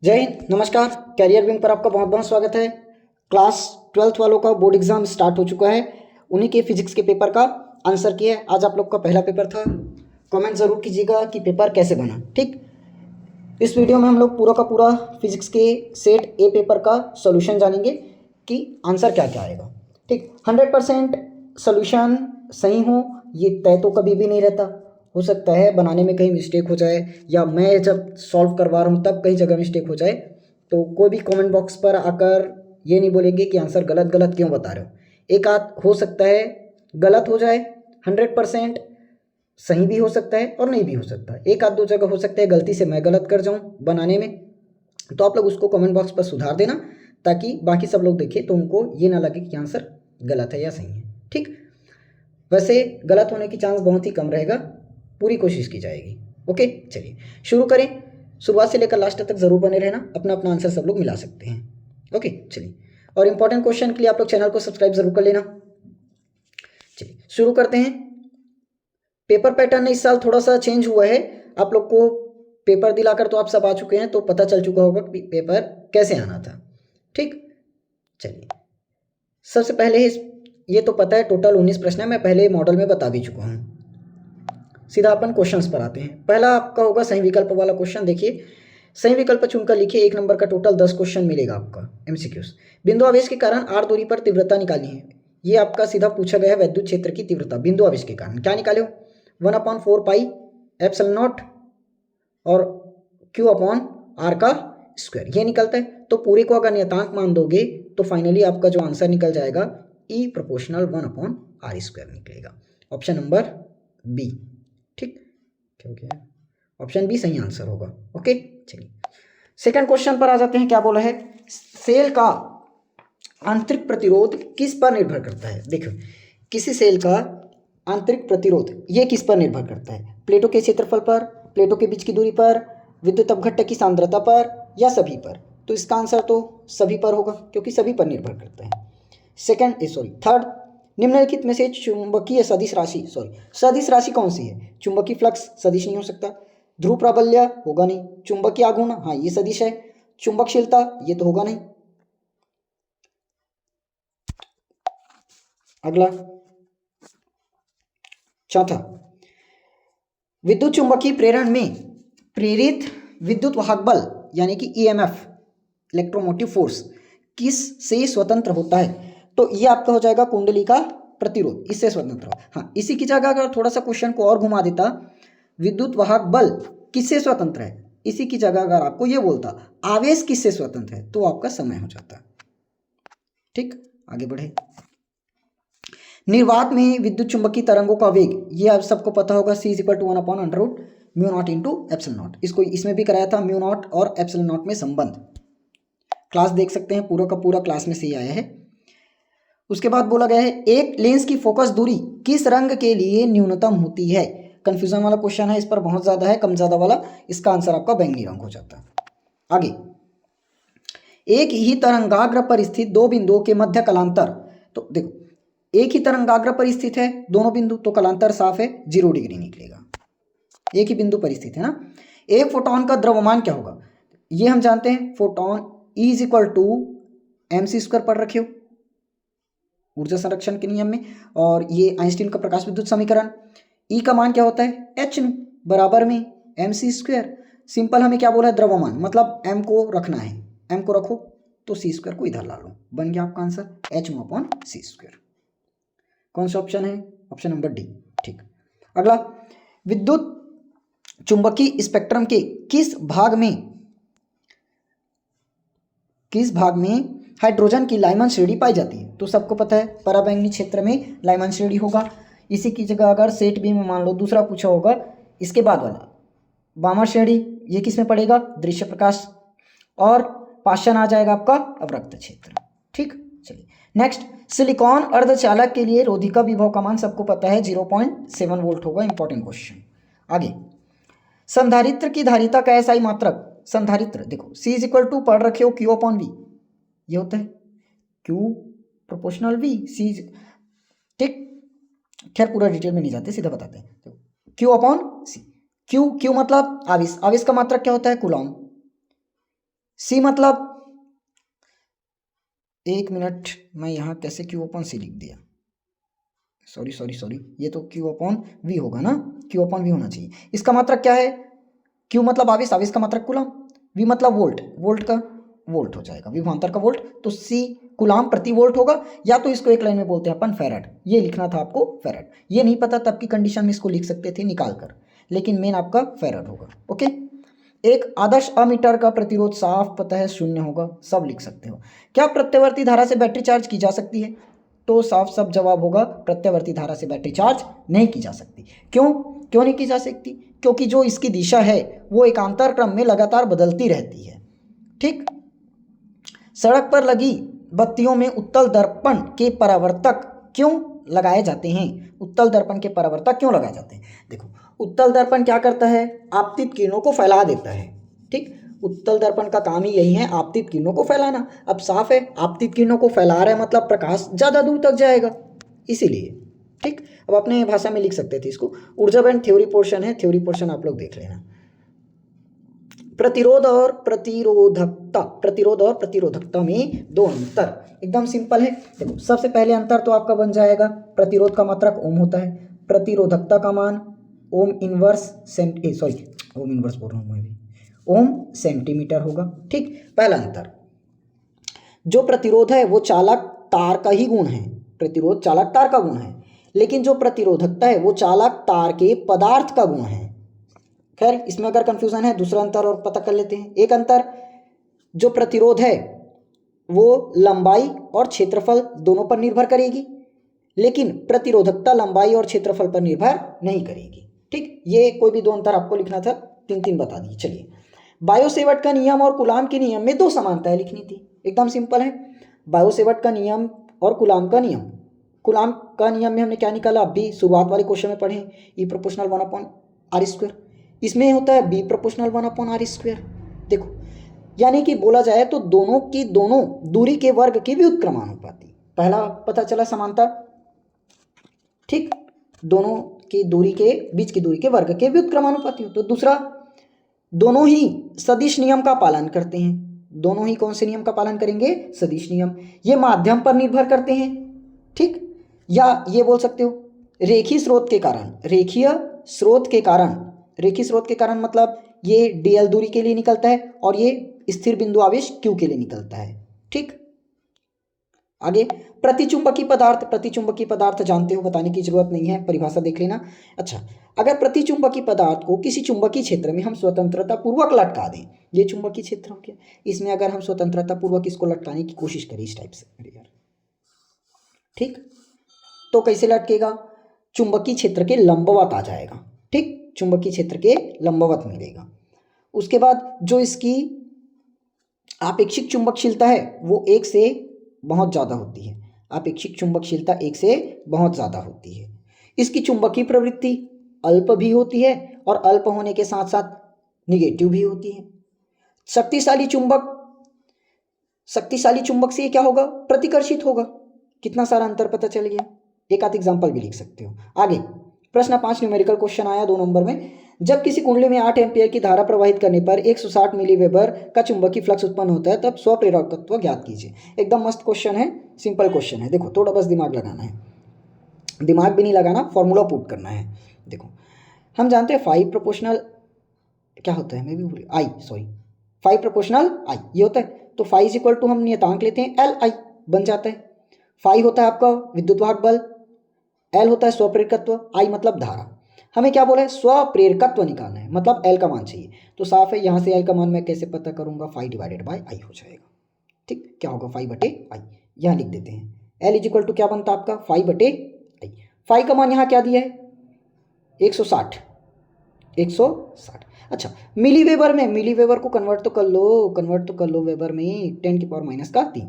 जय हिंद, नमस्कार। Career wing पर आपका बहुत बहुत स्वागत है। क्लास 12th वालों का बोर्ड एग्जाम स्टार्ट हो चुका है। उन्हीं के फिजिक्स के पेपर का आंसर किया है। आज आप लोग का पहला पेपर था। कमेंट ज़रूर कीजिएगा कि पेपर कैसे बना। ठीक, इस वीडियो में हम लोग पूरा का पूरा फिजिक्स के सेट ए पेपर का सॉल्यूशन जानेंगे कि आंसर क्या क्या आएगा। ठीक, 100% सॉल्यूशन सही हो ये तय तो कभी भी नहीं रहता। हो सकता है बनाने में कहीं मिस्टेक हो जाए, या मैं जब सॉल्व करवा रहा हूँ तब कहीं जगह मिस्टेक हो जाए। तो कोई भी कमेंट बॉक्स पर आकर ये नहीं बोलेंगे कि आंसर गलत गलत क्यों बता रहे हो। एक आध हो सकता है गलत हो जाए, 100% सही भी हो सकता है और नहीं भी हो सकता। एक आध दो जगह हो सकता है गलती से मैं गलत कर जाऊँ बनाने में, तो आप लोग उसको कमेंट बॉक्स पर सुधार देना, ताकि बाकी सब लोग देखें तो उनको ये ना लगे कि आंसर गलत है या सही है। ठीक, वैसे गलत होने की चांस बहुत ही कम रहेगा, पूरी कोशिश की जाएगी। ओके, चलिए शुरू करें। शुरुआत से लेकर लास्ट तक जरूर बने रहना, अपना अपना आंसर सब लोग मिला सकते हैं। ओके चलिए, और इंपॉर्टेंट क्वेश्चन के लिए आप लोग चैनल को सब्सक्राइब जरूर कर लेना। चलिए शुरू करते हैं। पेपर पैटर्न इस साल थोड़ा सा चेंज हुआ है। आप लोग को पेपर दिलाकर तो आप सब आ चुके हैं, तो पता चल चुका होगा कि पेपर कैसे आना था। ठीक, चलिए सबसे पहले ये तो पता है टोटल 19 प्रश्न है, मैं पहले मॉडल में बता भी चुका हूँ। सीधा अपन क्वेश्चंस पर आते हैं। पहला आपका होगा सही विकल्प वाला क्वेश्चन। देखिए, सही विकल्प चुनकर लिखिए। 1 नंबर का टोटल 10 क्वेश्चन मिलेगा आपका एमसीक्यूज। बिंदु आवेश के कारण आर दूरी पर तीव्रता निकाली है। ये आपका सीधा पूछा गया है विद्युत क्षेत्र की तीव्रता बिंदु आवेश के कारण। क्या निकाले हो? 1/4 पाई एप्सिलॉन नॉट और क्यू अपॉन आर का स्क्वायर, ये निकलता है। तो पूरे को अगर नियतांक मान दोगे तो फाइनली आपका जो आंसर निकल जाएगा ई प्रोपोर्शनल 1/r स्क्वायर निकलेगा। Option number B. ठीक, क्या हो गया? ऑप्शन बी सही आंसर होगा। ओके चलिए सेकंड क्वेश्चन पर आ जाते हैं। क्या बोला है? सेल का आंतरिक प्रतिरोध किस पर निर्भर करता है? देखो, किसी सेल का आंतरिक प्रतिरोध ये किस पर निर्भर करता है? प्लेटों के क्षेत्रफल पर, प्लेटों के बीच की दूरी पर, विद्युत अपघट्ट की सांद्रता पर, या सभी पर? तो इसका आंसर तो सभी पर होगा, क्योंकि सभी पर निर्भर करता है। थर्ड, निम्नलिखित में से चुंबकीय सदिश राशि सदिश राशि कौन सी है? चुंबकीय फ्लक्स सदिश नहीं हो सकता, ध्रुव प्राबल्य होगा नहीं, चुंबकीय आघूर्ण हाँ ये सदिश है, चुंबकशीलता ये तो होगा नहीं। अगला चौथा, विद्युत चुंबकीय प्रेरण में प्रेरित विद्युत वाहक बल यानी कि ईएमएफ इलेक्ट्रोमोटिव फोर्स किस से स्वतंत्र होता है? तो ये आपका हो जाएगा कुंडली का प्रतिरोध, इससे स्वतंत्र। हाँ, इसी की जगह अगर थोड़ा सा क्वेश्चन को और घुमा देता, विद्युत वाहक बल किससे स्वतंत्र है, इसी की जगह अगर आपको ये बोलता आवेश किससे स्वतंत्र है, तो आपका समय हो जाता। ठीक, आगे बढ़े। निर्वात में विद्युत चुंबकीय तरंगों का वेग, ये आप सबको पता होगा, c = 1/√μ0 इंटू एप्सिलॉन नॉट। इसको इसमें भी कराया था, म्यू नॉट और एप्सिलॉन नॉट में संबंध। क्लास देख सकते हैं, पूरा का पूरा क्लास में से ही आया है। उसके बाद बोला गया है एक लेंस की फोकस दूरी किस रंग के लिए न्यूनतम होती है? कंफ्यूजन वाला क्वेश्चन है, इस पर बहुत ज्यादा है, कम ज्यादा वाला। इसका आंसर आपका बैंगनी रंग हो जाता है। आगे, एक ही तरंगाग्र पर स्थित दो बिंदुओं के मध्य कलांतर। तो देखो, एक ही तरंगाग्र पर स्थित है दोनों बिंदु, तो कलांतर साफ है, 0 डिग्री निकलेगा। एक ही बिंदु पर स्थित है ना। एक फोटोन का द्रव्यमान क्या होगा? ये हम जानते हैं, फोटोन E = mc² पढ़ रखे हो ऊर्जा संरक्षण के नियम में, और ये आइंस्टीन का प्रकाश विद्युत समीकरण। E का मान क्या होता है? h बराबर में mc²। सिंपल हमें क्या बोला है? द्रव्यमान, मतलब m को रखना है, m को रखो तो c² को इधर ला लो, बन गया आपका आंसर h/c²। कौन सा ऑप्शन है? Option number D. ठीक, अगला, विद्युत चुंबकीय स्पेक्ट्रम के किस भाग में हाइड्रोजन की लाइमन श्रेणी पाई जाती है? तो सबको पता है पराबैंगनी क्षेत्र में लाइमन श्रेणी होगा। इसी की जगह अगर सेट बी में मान लो दूसरा पूछा होगा, इसके बाद वाला वामन श्रेणी, ये किस में पड़ेगा? दृश्य प्रकाश। और पाषाण आ जाएगा आपका अवरक्त क्षेत्र। ठीक, चलिए नेक्स्ट, सिलिकॉन अर्धचालक के लिए रोधिका विभव का मान सबको पता है 0.7 वोल्ट होगा। Important question. आगे, संधारित्र की धारिता का एसआई मात्रक। संधारित्र देखो, c = पढ़ रखे हो Q/V, ये होता है Q प्रोपोर्शनल V C। ठीक, खैर पूरा डिटेल में नहीं जाते, सीधा बताते हैं। Q/C, Q मतलब आवेश, आवेश का मात्रक क्या होता है? कूलॉम। सी मतलब, एक मिनट, मैं यहाँ कैसे क्यू अपॉन सी लिख दिया, सॉरी, ये तो क्यू अपॉन वी होगा ना, क्यू अपॉन वी होना चाहिए। इसका मात्रक क्या है, क्यू मतलब आवेश, आवेश का मात्रक कूलम, वी मतलब वोल्ट, वोल्ट का वोल्ट हो जाएगा, विभवांतर का वोल्ट, तो सी कूलम प्रति वोल्ट होगा, या तो इसको एक लाइन में बोलते हैं अपन फैराड, ये लिखना था आपको फैराड। ये नहीं पता तब की कंडीशन में इसको लिख सकते थे निकाल कर, लेकिन मेन आपका फैराड होगा। ओके, एक आदर्श अमीटर का प्रतिरोध साफ पता है 0 होगा, सब लिख सकते हो। क्या प्रत्यावर्ती धारा से बैटरी चार्ज की जा सकती है, तो साफ साफ जवाब होगा प्रत्यावर्ती धारा से बैटरी चार्ज नहीं की जा सकती। क्यों नहीं की जा सकती, क्योंकि जो इसकी दिशा है वो एकांतर क्रम में लगातार बदलती रहती है। ठीक, सड़क पर लगी बत्तियों में उत्तल दर्पण के परावर्तक क्यों लगाए जाते हैं, उत्तल दर्पण के परावर्तक क्यों लगाए जाते हैं। देखो, उत्तल दर्पण क्या करता है, आपतित किरणों को फैला देता है। ठीक, उत्तल दर्पण का काम ही यही है, आपतित किरणों को फैलाना। अब साफ है, आपतित किरणों को फैला रहा है मतलब प्रकाश ज़्यादा दूर तक जाएगा, इसीलिए। ठीक, अब अपने भाषा में लिख सकते थे इसको। ऊर्जा बैंड थ्योरी पोर्शन है, थ्योरी पोर्शन आप लोग देख लेना। प्रतिरोध और प्रतिरोधकता, प्रतिरोध और प्रतिरोधकता में दो अंतर, एकदम सिंपल है। देखो, सबसे पहले अंतर तो आपका बन जाएगा, प्रतिरोध का मात्रक ओम होता है, प्रतिरोधकता का मान ओम इनवर्स ओम इनवर्स बोल रहा हूँ मैं भी, ओम सेंटीमीटर होगा। ठीक, पहला अंतर, जो प्रतिरोध है वो चालक तार का ही गुण है, प्रतिरोध चालक तार का गुण है, लेकिन जो प्रतिरोधकता है वो चालक तार के पदार्थ का गुण है। खैर, इसमें अगर कंफ्यूजन है, दूसरा अंतर और पता कर लेते हैं। एक अंतर, जो प्रतिरोध है वो लंबाई और क्षेत्रफल दोनों पर निर्भर करेगी, लेकिन प्रतिरोधकता लंबाई और क्षेत्रफल पर निर्भर नहीं करेगी। ठीक, ये कोई भी दो अंतर आपको लिखना था, तीन बता दिए। चलिए, बायोसेवर्ट का नियम और कूलाम के नियम में दो समानताएं लिखनी थी, एकदम सिंपल है। बायोसेवर्ट का नियम और कूलाम का नियम, कूलाम का नियम में हमने क्या निकाला, अभी शुरुआत वाले क्वेश्चन में पढ़े, ई प्रोपोर्शनल 1/r²। इसमें होता है बी प्रोपोर्शनल 1/r²। देखो, यानी कि बोला जाए तो दोनों की दोनों दूरी के वर्ग के व्युत्क्रमानुपाती, पहला पता चला समानता। ठीक, दोनों की दूरी के बीच की दूरी के वर्ग के व्युत्क्रमानुपाती हो। तो दूसरा, दोनों ही सदिश नियम का पालन करते हैं। दोनों ही कौन से नियम का पालन करेंगे, सदिश नियम। ये माध्यम पर निर्भर करते हैं। ठीक, या ये बोल सकते हो रेखीय स्रोत के कारण, रेखीय स्रोत के कारण, रेखीय स्रोत के कारण मतलब ये dl दूरी के लिए निकलता है और ये स्थिर बिंदु आवेश q के लिए निकलता है। ठीक, आगे प्रतिचुंबकीय पदार्थ, प्रतिचुंबकीय पदार्थ जानते हो, बताने की जरूरत नहीं है, परिभाषा देख लेना। अच्छा, अगर प्रतिचुंबकीय पदार्थ को किसी चुंबकीय क्षेत्र में हम स्वतंत्रता पूर्वक लटका दें, ये चुंबकीय क्षेत्र हो गया, इसमें अगर हम स्वतंत्रता पूर्वक इसको लटकाने की कोशिश करें इस टाइप से, अरे यार, ठीक, तो कैसे लटकेगा, चुंबकीय क्षेत्र के लंबवत आ जाएगा। ठीक, चुंबकीय क्षेत्र के लंबवत मिलेगा। उसके बाद जो इसकी आपेक्षिक चुंबकशीलता है वो 1 से बहुत ज़्यादा होती है, आपेक्षिक चुंबकशीलता 1 से बहुत ज़्यादा होती है। इसकी चुंबकीय प्रवृत्ति अल्प भी होती है और अल्प होने के साथ साथ निगेटिव भी होती है। शक्तिशाली चुंबक से ये क्या होगा, प्रतिकर्षित होगा। कितना सारा अंतर पता चल गया, एक आध एग्जाम्पल भी लिख सकते हो। आगे प्रश्न 5 न्यूमेरिकल क्वेश्चन आया 2 नंबर में, जब किसी कुंडली में 8 एम्पियर की धारा प्रवाहित करने पर 160 मिलीवेबर का चुंबकीय फ्लक्स उत्पन्न होता है, तब स्वप्रेरकत्व ज्ञात कीजिए। एकदम मस्त क्वेश्चन है, सिंपल क्वेश्चन है। देखो, थोड़ा बस दिमाग लगाना है, दिमाग भी नहीं लगाना, फॉर्मूला पुट करना है। देखो, हम जानते हैं 5 प्रोपोर्शनल क्या होता है, मैं भी भूल गया, आई 5 प्रोपोर्शनल आई ये होता है। तो 5 इक्वल टू हम नियतांक लेते हैं एल आई बन जाता है। 5 होता है आपका विद्युत वाहक बल, एल होता है स्वप्रेरकत्व, आई मतलब धारा। हमें क्या बोला है, स्वप्रेरकत्व निकालना है, मतलब एल का मान चाहिए। तो साफ है, यहाँ से एल का मान मैं कैसे पता करूँगा, 5 डिवाइडेड बाई आई हो जाएगा। ठीक, क्या होगा 5/आई, यहाँ लिख देते हैं। एल इज इक्वल टू क्या बनता है आपका 5/आई। 5 का मान यहाँ क्या दिया है 160। अच्छा, मिलीवेबर में, मिलीवेबर को कन्वर्ट तो कर लो वेबर में, 10⁻³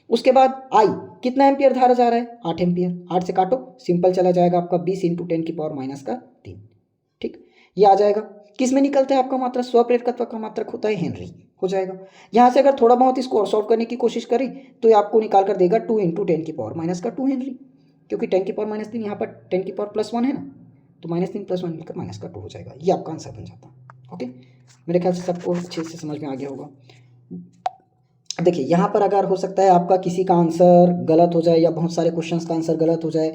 उसके बाद आई, कितना एम्पियर धारा जा रहा है 8 एम्पियर, 8 से काटो, सिंपल चला जाएगा आपका 20 × 10⁻³ ठीक, ये आ जाएगा। किस में निकलता है आपका मात्रा, स्वप्रेरकत्व का मात्रक होता है हेनरी, हो जाएगा। यहाँ से अगर थोड़ा बहुत इसको और सॉल्व करने की कोशिश करें तो ये आपको निकाल कर देगा 2 × 10⁻² हेनरी, क्योंकि 10⁻³ यहाँ पर 10⁻+1 है ना, तो -3 + 1 मिलकर -2 हो जाएगा। ये आपका आंसर बन जाता है। ओके, मेरे ख्याल से सबको अच्छे से समझ में आ गया होगा। देखिए यहाँ पर अगर हो सकता है आपका किसी का आंसर गलत हो जाए या बहुत सारे क्वेश्चंस का आंसर गलत हो जाए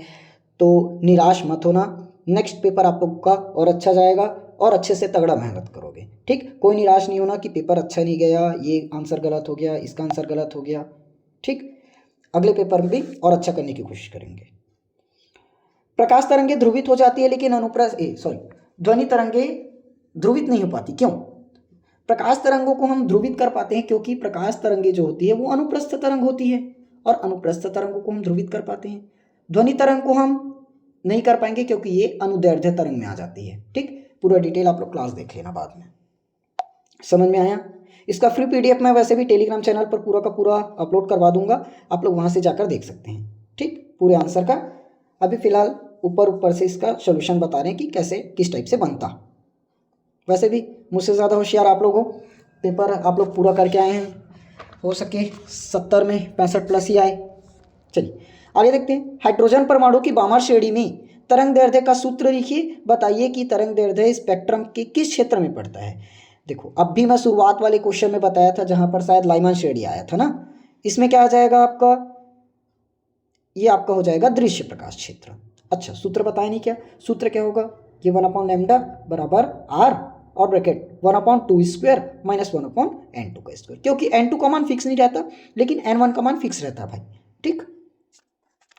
तो निराश मत होना। नेक्स्ट पेपर आप लोग का और अच्छा जाएगा और अच्छे से तगड़ा मेहनत करोगे। ठीक, कोई निराश नहीं होना कि पेपर अच्छा नहीं गया, ये आंसर गलत हो गया, इसका आंसर गलत हो गया। ठीक, अगले पेपर में भी और अच्छा करने की कोशिश करेंगे। प्रकाश तरंगे ध्रुवित हो जाती है लेकिन ध्वनि तरंगे ध्रुवित नहीं हो पाती, क्यों? प्रकाश तरंगों को हम ध्रुवित कर पाते हैं क्योंकि प्रकाश तरंगे जो होती है वो अनुप्रस्थ तरंग होती है और अनुप्रस्थ तरंगों को हम ध्रुवित कर पाते हैं। ध्वनि तरंग को हम नहीं कर पाएंगे क्योंकि ये अनुदैर्ध्य तरंग में आ जाती है। ठीक, पूरा डिटेल आप लोग क्लास देख लेना बाद में। समझ में आया? इसका फ्री पीडीएफ मैं वैसे भी टेलीग्राम चैनल पर पूरा का पूरा अपलोड करवा दूंगा, आप लोग वहां से जाकर देख सकते हैं। ठीक, पूरे आंसर का। अभी फिलहाल ऊपर से इसका सोल्यूशन बता रहे हैं कि कैसे किस टाइप से बनता। वैसे भी मुझसे ज़्यादा होशियार आप लोग हो, पेपर आप लोग पूरा करके आए हैं, हो सके 70 में 65 प्लस ही आए। चलिए आगे देखते हैं। हाइड्रोजन परमाणु की बामर श्रेणी में तरंग दैर्ध्य का सूत्र लिखिए, बताइए कि तरंग दैर्ध्य स्पेक्ट्रम के किस क्षेत्र में पड़ता है। देखो अब भी मैं शुरुआत वाले क्वेश्चन में बताया था जहां पर शायद लाइमन श्रेणी आया था ना, इसमें क्या आ जाएगा आपका, ये आपका हो जाएगा दृश्य प्रकाश क्षेत्र। अच्छा सूत्र बताया नहीं क्या, सूत्र क्या होगा, ये 1/λ बराबर आर और ब्रैकेट 1/2 स्क्वायर माइनस 1/n2 का स्क्वायर, क्योंकि n2 का मान फिक्स नहीं रहता लेकिन n1 का मान फिक्स रहता है भाई। ठीक,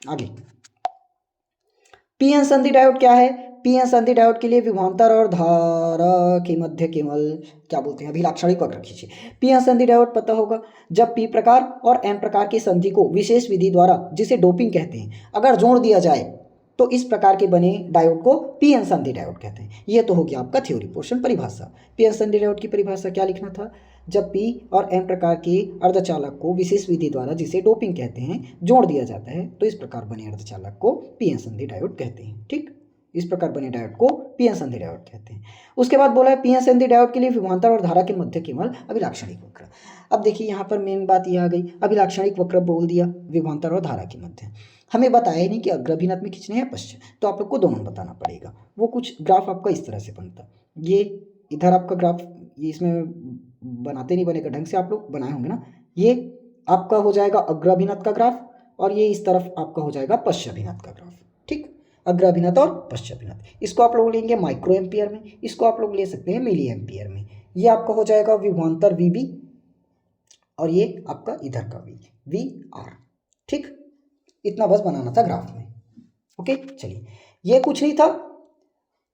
आगे पी एन संधि डायोड क्या है? पी एन संधि डायोड के लिए विभवांतर और धारा के मध्य केवल क्या बोलते हैं, अभिलाक्षणिक वक्र खींचिए। पी एन संधि डायोड पता होगा, जब पी प्रकार और एन प्रकार की संधि को विशेष विधि द्वारा, जिसे डोपिंग कहते हैं, अगर जोड़ दिया जाए तो इस प्रकार के बने डायोड को पी एन संधि डायोड कहते हैं। यह तो हो गया आपका थ्योरी पोर्शन। परिभाषा, पी एन संधि डायोड की परिभाषा क्या लिखना था, जब पी और एन प्रकार के अर्धचालक को विशेष विधि द्वारा, जिसे डोपिंग कहते हैं, जोड़ दिया जाता है तो इस प्रकार बने अर्धचालक को पी एन संधि डायोड कहते हैं। ठीक, इस प्रकार बने डायोड को पी एन संधि डायोड कहते हैं। उसके बाद बोला है पी एन संधि डायोड के लिए विभवांतर और धारा के मध्य केवल अभिलाक्षणिक वक्र। अब देखिए यहाँ पर मेन बात यह आ गई, अभिलाक्षणिक वक्र बोल दिया, विभवांतर और धारा के मध्य। हमें बताया ही नहीं कि अग्रभिनत में खींचने हैं पश्चिम, तो आप लोग को दोनों बताना पड़ेगा। वो कुछ ग्राफ आपका इस तरह से बनता, ये इधर आपका ग्राफ, ये इसमें बनाते नहीं बनेगा ढंग से, आप लोग बनाए होंगे ना। ये आपका हो जाएगा अग्राभिनत का ग्राफ और ये इस तरफ आपका हो जाएगा पश्चाभिनत का ग्राफ। ठीक, अग्राभिनत और पश्चाभिनत, इसको आप लोग लेंगे माइक्रो एम्पियर में, इसको आप लोग ले सकते हैं मिली एम्पियर में। ये आपका हो जाएगा विभवांतर वीबी और ये आपका इधर का वी आर। ठीक, इतना बस बनाना था ग्राफ में। ओके चलिए, ये कुछ नहीं था,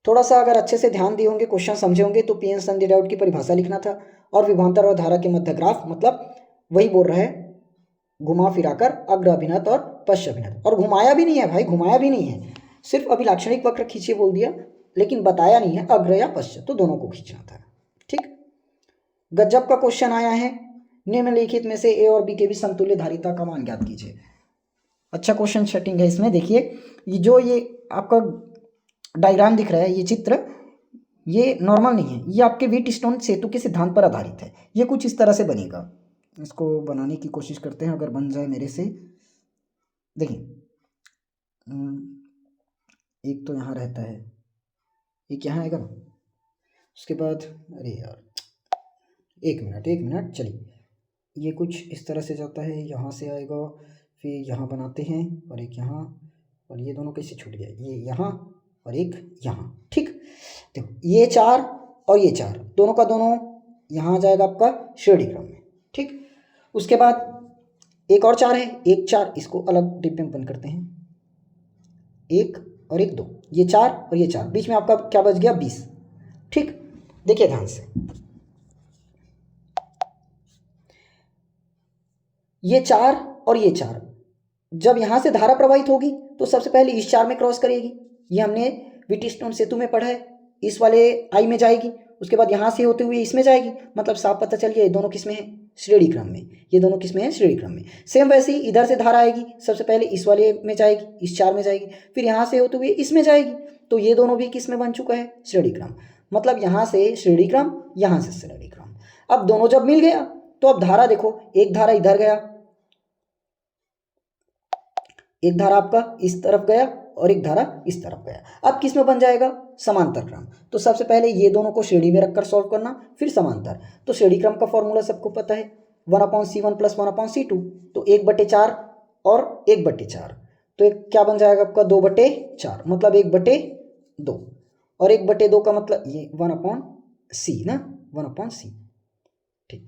थोड़ा सा अगर अच्छे से ध्यान दिए होंगे, क्वेश्चन समझे होंगे तो पी एन संधि डायोड की परिभाषा लिखना था और विभवांतर और धारा के मध्य ग्राफ, मतलब वही बोल रहा है घुमा फिराकर अग्राभिनत और पश्चाभिनत। और घुमाया भी नहीं है भाई, घुमाया भी नहीं है, सिर्फ अभिलाक्षणिक वक्र खींचिए बोल दिया, लेकिन बताया नहीं है अग्र या पश्च, तो दोनों को खींचना था। ठीक, गजब का क्वेश्चन आया है, निम्नलिखित में से ए और बी के भी समतुल्य धारिता का मान ज्ञात कीजिए। अच्छा क्वेश्चन सेटिंग है इसमें। देखिए ये जो ये आपका डायग्राम दिख रहा है, ये चित्र, ये नॉर्मल नहीं है, ये आपके व्हीटस्टोन सेतु के सिद्धांत पर आधारित है। ये कुछ इस तरह से बनेगा, इसको बनाने की कोशिश करते हैं, अगर बन जाए मेरे से। देखिए एक तो यहाँ रहता है, एक यहाँ आएगा ना, उसके बाद अरे यार एक मिनट चलिए, ये कुछ इस तरह से जाता है, यहाँ से आएगा, फिर यहाँ बनाते हैं और एक यहाँ, और ये दोनों कैसे छूट गया, ये यहाँ और एक यहाँ। ठीक, देखो ये चार और ये चार, दोनों का दोनों यहाँ आ जाएगा आपका श्रेणी क्रम में। ठीक, उसके बाद एक और चार है, एक चार, इसको अलग डिब्बे में बंद करते हैं, एक और एक दो, ये चार और ये चार, बीच में आपका क्या बच गया 20। ठीक, देखिए ध्यान से, ये चार और ये चार, जब यहां से धारा प्रवाहित होगी तो सबसे पहले इस चार में क्रॉस करेगी, ये हमने व्हीटस्टोन सेतु में पढ़ा है, इस वाले आई में जाएगी, उसके बाद यहां से होते हुए इसमें जाएगी, मतलब साफ पता चल गया ये दोनों किसमें है, श्रेणी क्रम में, ये दोनों किसमें है, श्रेणी क्रम में। सेम वैसे ही इधर से धारा आएगी, सबसे पहले इस वाले में जाएगी, इस चार में जाएगी, फिर यहाँ से होते हुए इसमें जाएगी, तो ये दोनों भी किस में बन चुका है, श्रेणी क्रम। मतलब यहाँ से श्रेणी क्रम, यहाँ से श्रेणी क्रम। अब दोनों जब मिल गया तो अब धारा देखो, एक धारा इधर गया, एक धारा आपका इस तरफ गया और एक धारा इस तरफ गया, अब किस में बन जाएगा, समांतर क्रम। तो सबसे पहले ये दोनों को श्रेणी में रखकर सॉल्व करना, फिर समांतर। तो श्रेणी क्रम का फॉर्मूला सबको पता है, 1/C1 प्लस 1/C2, तो 1/4 और 1/4, तो एक क्या बन जाएगा आपका 2/4, मतलब 1/2, और 1/2 का मतलब ये 1/C ना, 1/C। ठीक,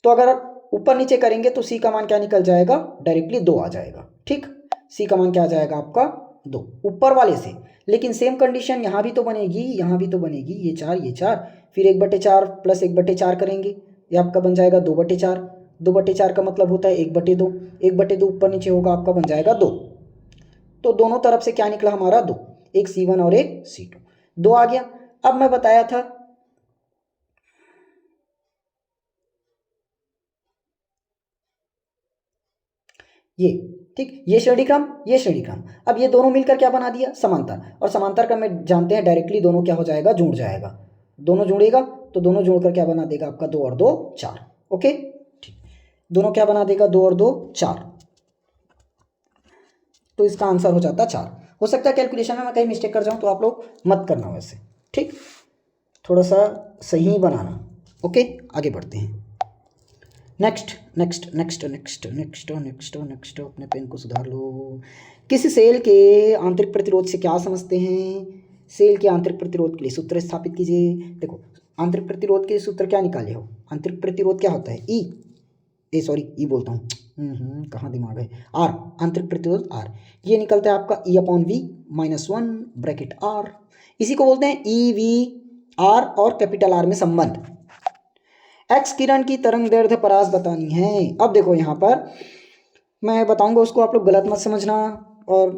तो अगर ऊपर नीचे करेंगे तो C का मान क्या निकल जाएगा, डायरेक्टली 2 आ जाएगा। ठीक, C का मान क्या आ जाएगा आपका 2 ऊपर वाले से। लेकिन सेम कंडीशन यहाँ भी तो बनेगी, यहाँ भी तो बनेगी, ये 4 ये 4, फिर 1/4 प्लस 1/4 करेंगे, ये आपका बन जाएगा 2/4। 2/4 का मतलब होता है 1/2, 1/2 ऊपर नीचे होगा आपका बन जाएगा 2। तो दोनों तरफ से क्या निकला हमारा 2, एक C1 और एक C2, 2 आ गया। अब मैं बताया था ये, ठीक, ये श्रेणीक्रम, ये श्रेणीक्रम। अब ये दोनों मिलकर क्या बना दिया, समांतर, और समांतर क्रम में जानते हैं डायरेक्टली दोनों क्या हो जाएगा, जुड़ जाएगा। दोनों जुड़ेगा तो दोनों जोड़कर क्या बना देगा आपका 2 और 2 4। ओके, ठीक, दोनों क्या बना देगा 2 और 2 4, तो इसका आंसर हो जाता 4। हो सकता है कैलकुलेशन में मैं कहीं मिस्टेक कर जाऊं तो आप लोग मत करना वैसे, ठीक, थोड़ा सा सही बनाना। ओके, आगे बढ़ते हैं। Next next next next next next next अपने पेन को सुधार लो। किसी सेल के आंतरिक प्रतिरोध से क्या समझते हैं, सेल के आंतरिक प्रतिरोध के लिए सूत्र स्थापित कीजिए। देखो, आंतरिक प्रतिरोध के सूत्र क्या निकाले हो, आंतरिक प्रतिरोध क्या होता है, ई बोलता हूँ, कहाँ दिमाग है, आर, आंतरिक प्रतिरोध आर, ये निकलता है आपका E/V-1 ब्रैकेट आर। इसी को बोलते हैं EV/R और कैपिटल आर में संबंध। एक्स किरण की तरंग दैर्ध्य परास बतानी है। अब देखो यहाँ पर मैं बताऊंगा उसको, आप लोग गलत मत समझना, और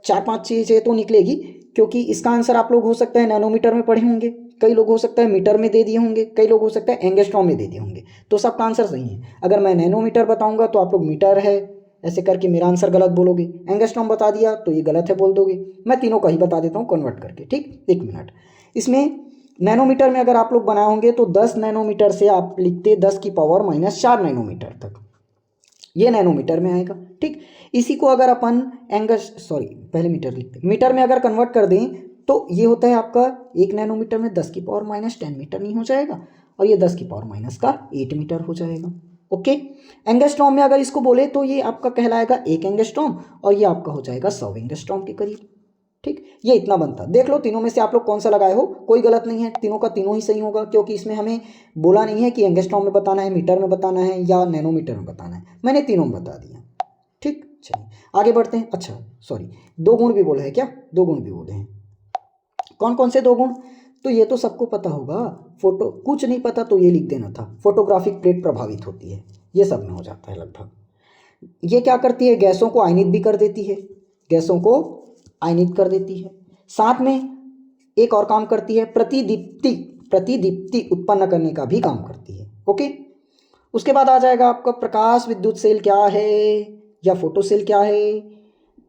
4-5 चीज़ें तो निकलेगी, क्योंकि इसका आंसर आप लोग हो सकता है नैनोमीटर में पढ़े होंगे, कई लोग हो सकता है मीटर में दे दिए होंगे, कई लोग हो सकता है एंगस्ट्रॉम में दे दिए होंगे, तो सबका आंसर सही है। अगर मैं नैनोमीटर बताऊंगा तो आप लोग मीटर है ऐसे करके मेरा आंसर गलत बोलोगे, एंगस्ट्रॉम बता दिया तो ये गलत है बोल दोगे। मैं तीनों का ही बता देता हूँ कन्वर्ट करके, ठीक, 1 मिनट। इसमें नैनोमीटर में अगर आप लोग बनाए होंगे तो 10 नैनोमीटर से आप लिखते 10⁻⁻⁴ नैनोमीटर तक, ये नैनोमीटर में आएगा। ठीक, इसी को अगर अपन पहले मीटर लिखते, मीटर में अगर कन्वर्ट कर दें तो ये होता है आपका 1 नैनोमीटर में 10⁻⁻10 मीटर नहीं हो जाएगा, और ये 10⁻⁻8 मीटर हो जाएगा। ओके, एंगस्ट्रॉम में अगर इसको बोले तो ये आपका कहलाएगा 1 एंगस्ट्रॉम, और ये आपका हो जाएगा 100 एंगस्ट्रॉम के करीब। ठीक, ये इतना बनता। देख लो तीनों में से आप लोग कौन सा लगाए हो, कोई गलत नहीं है, तीनों का तीनों ही सही होगा, क्योंकि इसमें हमें बोला नहीं है कि एंगस्ट्रॉम में बताना है, मीटर में बताना है या नैनोमीटर में बताना है, मैंने तीनों में बता दिया। ठीक, चलिए आगे बढ़ते हैं। अच्छा 2 गुण भी बोले हैं क्या, 2 गुण भी बोले हैं, कौन कौन से 2 गुण, तो ये तो सबको पता होगा, फोटो कुछ नहीं पता तो ये लिख देना था, फोटोग्राफिक प्लेट प्रभावित होती है, ये सब में हो जाता है लगभग। ये क्या करती है, गैसों को आयनित भी कर देती है, गैसों को आयनित कर देती है, साथ में एक और काम करती है, प्रतिदीप्ति उत्पन्न करने का भी काम करती है। ओके, उसके बाद आ जाएगा आपका प्रकाश विद्युत सेल क्या है या फोटो सेल क्या है।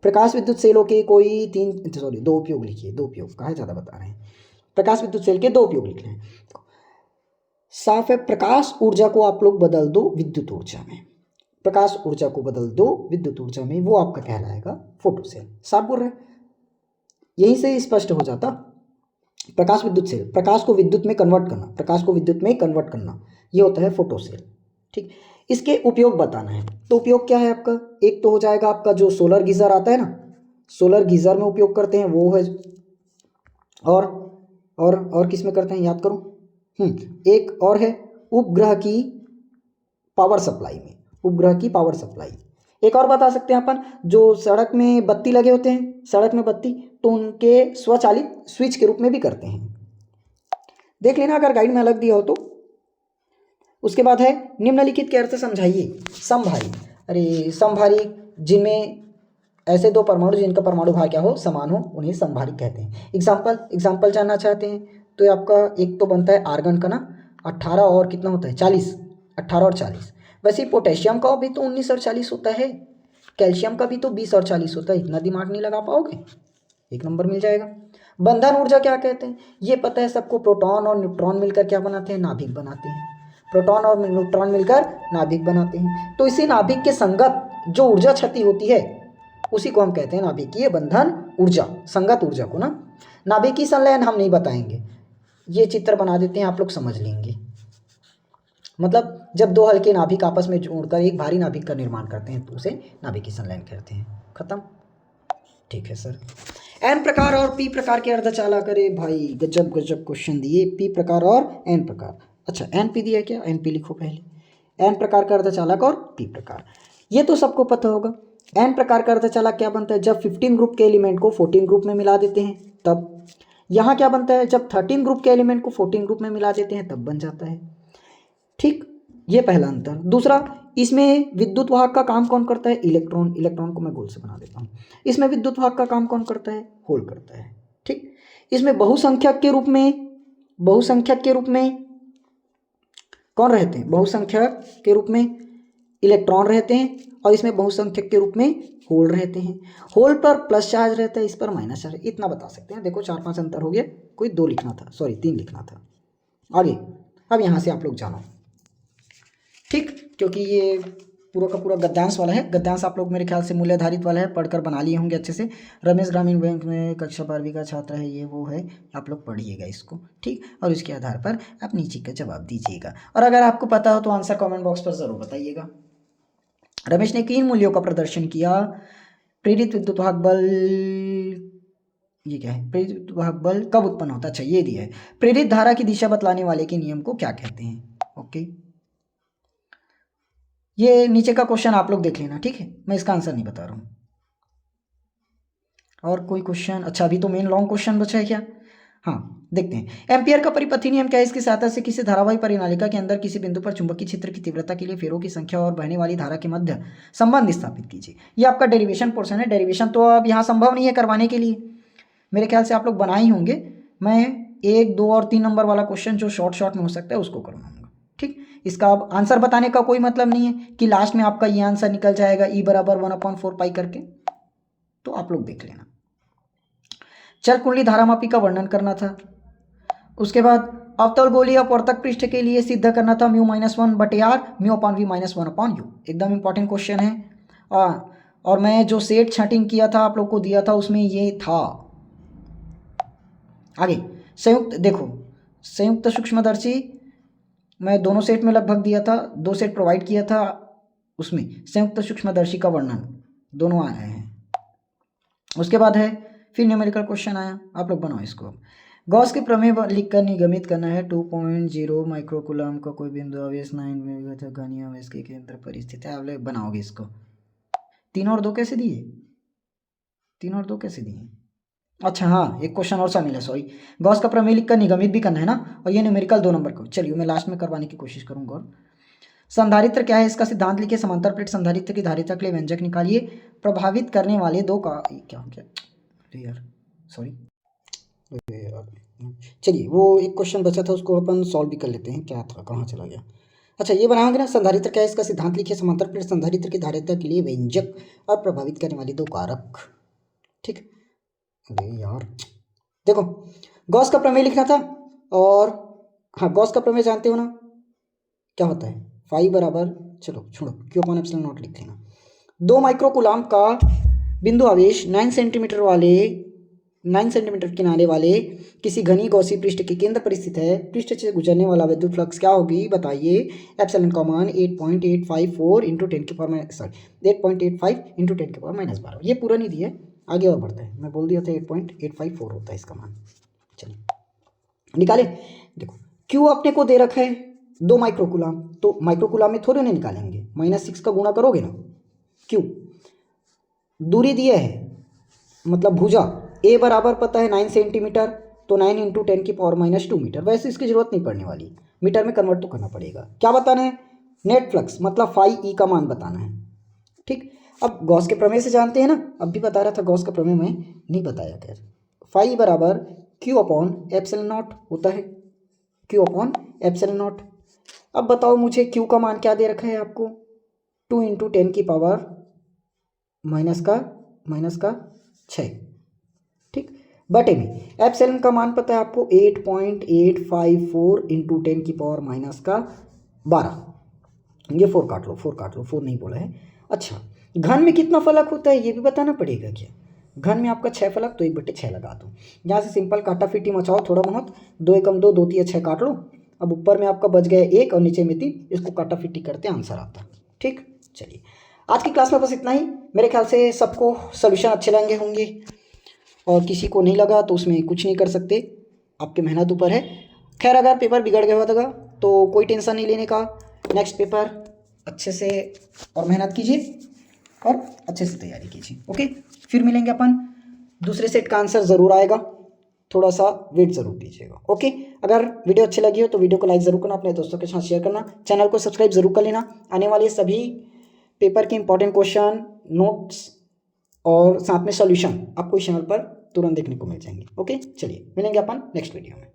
प्रकाश विद्युत सेलों के कोई 2 उपयोग लिखिए, 2 उपयोग कहा ज़्यादा बता रहे हैं, प्रकाश विद्युत सेल के 2 उपयोग लिख रहे हैं। साफ है, प्रकाश ऊर्जा को आप लोग बदल दो विद्युत ऊर्जा में, प्रकाश ऊर्जा को बदल दो विद्युत ऊर्जा में, वो आपका कहलाएगा फोटो सेल। साफ बोल रहे, यहीं से स्पष्ट हो जाता। प्रकाश विद्युत सेल, प्रकाश को विद्युत में कन्वर्ट करना, प्रकाश को विद्युत में कन्वर्ट करना, ये होता है फोटो सेल। ठीक, इसके उपयोग बताना है, तो उपयोग क्या है आपका, एक तो हो जाएगा आपका जो सोलर गीजर आता है ना, सोलर गीजर में उपयोग करते हैं वो है, और किस में करते हैं याद करो, एक और है उपग्रह की पावर सप्लाई में, उपग्रह की पावर सप्लाई। एक और बता सकते हैं अपन, जो सड़क में बत्ती लगे होते हैं, सड़क में बत्ती, तो उनके स्वचालित स्विच के रूप में भी करते हैं, देख लेना अगर गाइड में अलग दिया हो तो। उसके बाद है निम्नलिखित के अर्थ समझाइए। समभारी, अरे समभारी जिनमें ऐसे 2 परमाणु जिनका परमाणु भार क्या हो, समान हो, उन्हें समभारी कहते हैं। एग्जाम्पल जानना चाहते हैं तो ये आपका एक तो बनता है आर्गन का ना 18 और कितना होता है 40, 18 और 40। वैसे पोटेशियम का भी तो 19 और 40 होता है, कैल्शियम का भी तो 20 और 40 होता है, इतना दिमाग नहीं लगा पाओगे, 1 नंबर मिल जाएगा। बंधन ऊर्जा क्या कहते हैं, ये पता है सबको, प्रोटॉन और न्यूट्रॉन मिलकर क्या बनाते हैं, नाभिक बनाते हैं, प्रोटॉन और न्यूट्रॉन मिलकर नाभिक बनाते हैं। तो इसी नाभिक के संगत जो ऊर्जा क्षति होती है उसी को हम कहते हैं नाभिकीय बंधन ऊर्जा, संगत ऊर्जा को ना। नाभिकीय संलयन हम नहीं बताएंगे, ये चित्र बना देते हैं, आप लोग समझ लेंगे। मतलब जब दो हल्के नाभिक आपस में जोड़कर एक भारी नाभिक का निर्माण करते हैं तो उसे नाभिकीय संलयन कहते हैं। खत्म। ठीक है सर। एन प्रकार और पी प्रकार के अर्धचालक, अरे भाई गजब गजब क्वेश्चन दिए। पी प्रकार और एन प्रकार। अच्छा एन पी दिया क्या, एन पी लिखो पहले। एन प्रकार का अर्धचालक और पी प्रकार, ये तो सबको पता होगा। एन प्रकार का अर्धचालक क्या बनता है, जब 15 ग्रुप के एलिमेंट को 14 ग्रुप में मिला देते हैं तब। यहाँ क्या बनता है, जब 13 ग्रुप के एलिमेंट को 14 ग्रुप में मिला देते हैं तब बन जाता है। ठीक, ये पहला अंतर। दूसरा, इसमें विद्युत वाहक का काम कौन करता है, इलेक्ट्रॉन। इलेक्ट्रॉन को मैं गोल से बना देता हूँ। इसमें विद्युत वाहक का काम कौन करता है, होल करता है। ठीक, इसमें बहुसंख्यक के रूप में कौन रहते हैं, बहुसंख्यक के रूप में इलेक्ट्रॉन रहते हैं, और इसमें बहुसंख्यक के रूप में होल रहते हैं। होल पर प्लस चार्ज रहता है, इस पर माइनस चार्ज। इतना बता सकते हैं। देखो 4-5 अंतर हो गया, कोई 2 लिखना था, सॉरी 3 लिखना था। आगे अब यहाँ से आप लोग जानो। ठीक, क्योंकि ये पूरा का पूरा गद्यांश वाला है। गद्यांश आप लोग मेरे ख्याल से मूल्य आधारित वाला है, पढ़कर बना लिए होंगे अच्छे से। रमेश ग्रामीण बैंक में कक्षा 12वीं का छात्र है, ये वो है, आप लोग पढ़िएगा इसको। ठीक, और इसके आधार पर आप नीचे का जवाब दीजिएगा। और अगर आपको पता हो तो आंसर कमेंट बॉक्स पर ज़रूर बताइएगा। रमेश ने किन मूल्यों का प्रदर्शन किया, प्रेरित विद्युत वाहक बल, ये क्या है, प्रेरित विद्युत वाहक बल कब उत्पन्न होता है। अच्छा ये दिया है, प्रेरित धारा की दिशा बतलाने वाले के नियम को क्या कहते हैं। ओके, ये नीचे का क्वेश्चन आप लोग देख लेना। ठीक है, मैं इसका आंसर नहीं बता रहा हूँ। और कोई क्वेश्चन, अच्छा अभी तो मेन लॉन्ग क्वेश्चन बचा है क्या, हाँ देखते हैं। एम्पियर का परिपथी नियम क्या है, इसकी सहायता से किसी धारावाही परिनालिका के अंदर किसी बिंदु पर चुंबकीय क्षेत्र की तीव्रता के लिए फेरों की संख्या और बहने वाली धारा के मध्य संबंध स्थापित कीजिए। ये आपका डेरिवेशन पोर्शन है। डेरिवेशन तो अब यहाँ संभव नहीं है करवाने के लिए, मेरे ख्याल से आप लोग बनाए ही होंगे। मैं 1, 2 और 3 नंबर वाला क्वेश्चन जो शॉर्ट में हो सकता है उसको करवाऊंगा। ठीक, इसका अब आंसर बताने का कोई मतलब नहीं है कि लास्ट में आपका ये आंसर निकल जाएगा E बराबर 1/4 पाई करके, तो आप लोग देख लेना। चल कुंडली धारामापी का वर्णन करना था। उसके बाद अवतल गोलीय अपवर्तक पृष्ठ के लिए सिद्ध करना था μ-1/r μ/v-1/u। एकदम इंपॉर्टेंट क्वेश्चन है। और मैं जो सेट छटिंग किया था आप लोग को दिया था उसमें ये था। आगे संयुक्त, देखो संयुक्त सूक्ष्मदर्शी मैं दोनों सेट में लगभग दिया था, 2 सेट प्रोवाइड किया था, उसमें संयुक्त सूक्ष्मदर्शी का वर्णन दोनों आए हैं। उसके बाद है फिर न्यूमेरिकल क्वेश्चन आया, आप लोग बनाओ इसको। गॉस के प्रमेय लिखकर निगमित करना है 2.0 माइक्रोकूलम का कोई बिंदु आवेश 9 में घनीय आवेश के केंद्र पर स्थित है। आप लोग बनाओगे इसको। 3 और 2 कैसे दिए, 3 और 2 कैसे दिए। अच्छा हाँ, एक क्वेश्चन और शामिल है, सॉरी। गॉस का प्रमेय लिखकर निगमित भी करना है ना, और ये न्यूमेरिकल 2 नंबर को। चलिए मैं लास्ट में करवाने की कोशिश करूंगा। और संधारित्र क्या है, इसका सिद्धांत लिखिए। समांतर प्लेट संधारित्र की धारिता के लिए व्यंजक निकालिए। प्रभावित करने वाले दो का क्या हो गया यार, सॉरी। चलिए वो एक क्वेश्चन बचा था उसको अपन सॉल्व भी कर लेते हैं। क्या था, कहाँ चला गया। अच्छा ये बनाओगे ना, संधारित्र क्या है, इसका सिद्धांत लिखिए। समांतर प्लेट संधारित्र की धारिता के लिए व्यंजक और प्रभावित करने वाले दो कारक। ठीक, अरे यार देखो गॉस का प्रमेय लिखना था। और हाँ, गॉस का प्रमेय जानते हो ना, क्या होता है, फाई बराबर, चलो छोड़ो, Q/ε0 लिख लेना। 2 माइक्रोकूलम का बिंदु आवेश 9 सेंटीमीटर किनारे वाले किसी घनी गॉसी पृष्ठ के केंद्र पर स्थित है। पृष्ठ से गुजरने वाला विद्युत फ्लक्स क्या होगी बताइए। एप्सिलॉन का मान 8.854 × 10⁻12। ये पूरा नहीं दिया, आगे और बढ़ता है। मैं बोल दिया था 8.854 होता है इसका मान। चलिए निकाले। देखो Q अपने को दे रखा है 2 माइक्रोकूलम, तो माइक्रोकूलम में थोड़े नहीं निकालेंगे, -6 का गुणा करोगे ना। Q दूरी दिया है, मतलब भुजा A बराबर पता है 9 सेंटीमीटर, तो 9 × 10⁻² मीटर। वैसे इसकी जरूरत नहीं पड़ने वाली, मीटर में कन्वर्ट तो करना पड़ेगा। क्या बताना है, नेट फ्लक्स मतलब फाई E का मान बताना है। ठीक, अब गॉस के प्रमेय से जानते हैं ना, अब भी बता रहा था गॉस का प्रमेय मैं नहीं बताया। खैर फाई बराबर Q/ε0 होता है, Q/ε0। अब बताओ मुझे Q का मान क्या दे रखा है आपको, 2 × 10⁻⁻6। ठीक, बटे में एप्सिलॉन का मान पता है आपको 8.854 × 10⁻12। ये 4 काट लो, 4 नहीं बोला है। अच्छा घन में कितना फलक होता है ये भी बताना पड़ेगा क्या। घन में आपका 6 फलक, तो 1/6 लगा दो। यहाँ से सिंपल काटा फिटी मचाओ थोड़ा बहुत, 2 × 1 = 2, 2 × 3 = 6 काट लो। अब ऊपर में आपका बच गया 1 और नीचे में 3, इसको काटाफिटी करते आंसर आता। ठीक, चलिए आज की क्लास में बस इतना ही। मेरे ख्याल से सबको सोल्यूशन अच्छे लगे होंगे, और किसी को नहीं लगा तो उसमें कुछ नहीं कर सकते, आपके मेहनत ऊपर है। खैर अगर पेपर बिगड़ गया होगा तो कोई टेंशन नहीं लेने का, नेक्स्ट पेपर अच्छे से और मेहनत कीजिए और अच्छे से तैयारी कीजिए। ओके, फिर मिलेंगे अपन, दूसरे सेट का आंसर ज़रूर आएगा, थोड़ा सा वेट ज़रूर कीजिएगा। ओके, अगर वीडियो अच्छी लगी हो तो वीडियो को लाइक ज़रूर करना, अपने दोस्तों के साथ शेयर करना, चैनल को सब्सक्राइब ज़रूर कर लेना। आने वाले सभी पेपर के इंपॉर्टेंट क्वेश्चन, नोट्स और साथ में सॉल्यूशन आपको इस चैनल पर तुरंत देखने को मिल जाएंगे। ओके, चलिए मिलेंगे अपन नेक्स्ट वीडियो में।